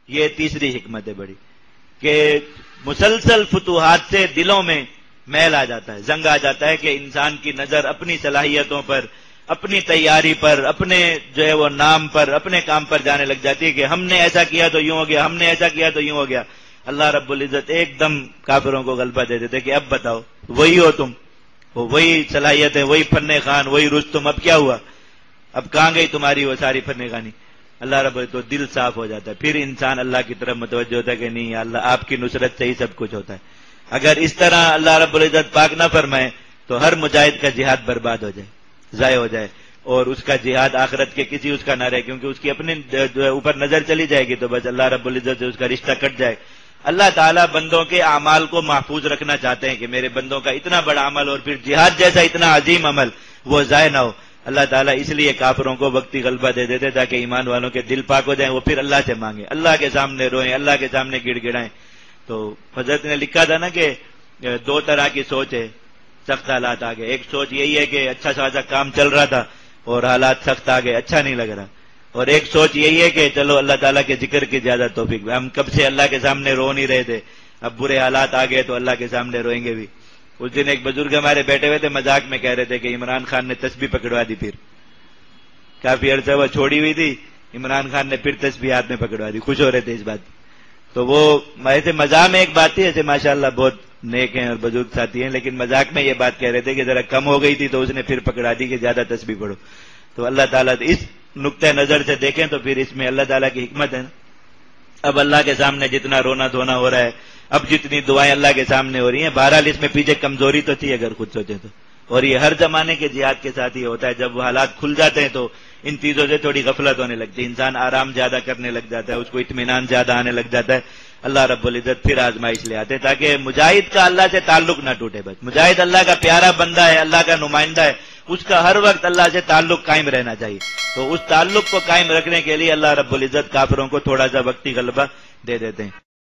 یہ تیسری حکمت ہے بڑی، کہ مسلسل فتوحات سے دلوں میں میل آ جاتا ہے، زنگ آ جاتا ہے کہ انسان کی نظر اپنی صلاحیتوں پر، اپنی تیاری پر، اپنے جو ہے وہ نام پر، اپنے کام پر جانے لگ جاتی ہے کہ ہم نے ایسا کیا تو یوں ہو گیا، ہم نے ایسا کیا تو یوں ہو گیا۔ اللہ رب العزت ایک دم کافروں کو غلبہ دے دیتے کہ اب بتاؤ وہی ہو تم، وہی صلاحیتیں، وہی فن خان، وہی رستم، اب کیا ہوا؟ اب کہاں گئی تمہاری وہ ساری فن خانی؟ اللہ رب العزت تو دل صاف ہو جاتا ہے، پھر انسان اللہ کی طرف متوجہ ہوتا ہے کہ نہیں اللہ آپ کی نصرت سے ہی سب کچھ ہوتا ہے۔ اگر اس طرح اللہ رب العزت پاک نہ فرمائے تو ہر مجاہد کا جہاد برباد ہو جائے، ضائع ہو جائے، اور اس کا جہاد آخرت کے کسی اس کا نہ رہے، کیونکہ اس کی اپنے جو ہے اوپر نظر چلی جائے گی تو بس اللہ رب العزت سے اس کا رشتہ کٹ جائے۔ اللہ تعالیٰ بندوں کے اعمال کو محفوظ رکھنا چاہتے ہیں کہ میرے بندوں کا اتنا بڑا عمل اور پھر جہاد جیسا اتنا عظیم عمل وہ ضائع نہ ہو۔ اللہ تعالیٰ اس لیے کافروں کو وقتی غلبہ دے دیتے تاکہ ایمان والوں کے دل پاک ہو جائیں، وہ پھر اللہ سے مانگیں، اللہ کے سامنے روئیں، اللہ کے سامنے گڑ گڑائیں۔ تو حضرت نے لکھا تھا نا کہ دو طرح کی سوچ ہے سخت حالات آ گئے، ایک سوچ یہی ہے کہ اچھا خاصا کام چل رہا تھا اور حالات سخت آ گئے، اچھا نہیں لگ رہا، اور ایک سوچ یہی ہے کہ چلو اللہ تعالیٰ کے ذکر کی زیادہ توفیق، ہم کب سے اللہ کے سامنے رو نہیں رہے تھے، اب برے حالات آ گئے تو اللہ کے سامنے روئیں گے بھی۔ اس دن ایک بزرگ ہمارے بیٹھے ہوئے تھے، مذاق میں کہہ رہے تھے کہ عمران خان نے تسبیح پکڑوا دی، پھر کافی عرصہ وہ چھوڑی ہوئی تھی، عمران خان نے پھر تسبیح ہاتھ میں پکڑوا دی، خوش ہو رہے تھے اس بات۔ تو وہ ایسے مزاح میں ایک بات تھی، ایسے ماشاءاللہ بہت نیک ہیں اور بزرگ ساتھی ہیں، لیکن مذاق میں یہ بات کہہ رہے تھے کہ ذرا کم ہو گئی تھی تو اس نے پھر پکڑا دی کہ زیادہ تسبیح پڑھو۔ تو اللہ تعالیٰ اس نقطۂ نظر سے دیکھیں تو پھر اس میں اللہ تعالیٰ کی حکمت ہے نا۔ اب اللہ کے سامنے جتنا رونا دھونا ہو رہا ہے، اب جتنی دعائیں اللہ کے سامنے ہو رہی ہیں، بہرحال اس میں پیچھے کمزوری تو تھی اگر خود سوچیں تو، اور یہ ہر زمانے کے جہاد کے ساتھ ہی ہوتا ہے، جب وہ حالات کھل جاتے ہیں تو ان چیزوں سے تھوڑی غفلت ہونے لگتی ہے، انسان آرام زیادہ کرنے لگ جاتا ہے، اس کو اطمینان زیادہ آنے لگ جاتا ہے، اللہ رب العزت پھر آزمائش لے آتے تاکہ مجاہد کا اللہ سے تعلق نہ ٹوٹے۔ بس مجاہد اللہ کا پیارا بندہ ہے، اللہ کا نمائندہ ہے، اس کا ہر وقت اللہ سے تعلق قائم رہنا چاہیے۔ تو اس تعلق کو قائم رکھنے کے لیے اللہ رب العزت کافروں کو تھوڑا سا وقتی غلبہ دے دیتے ہیں۔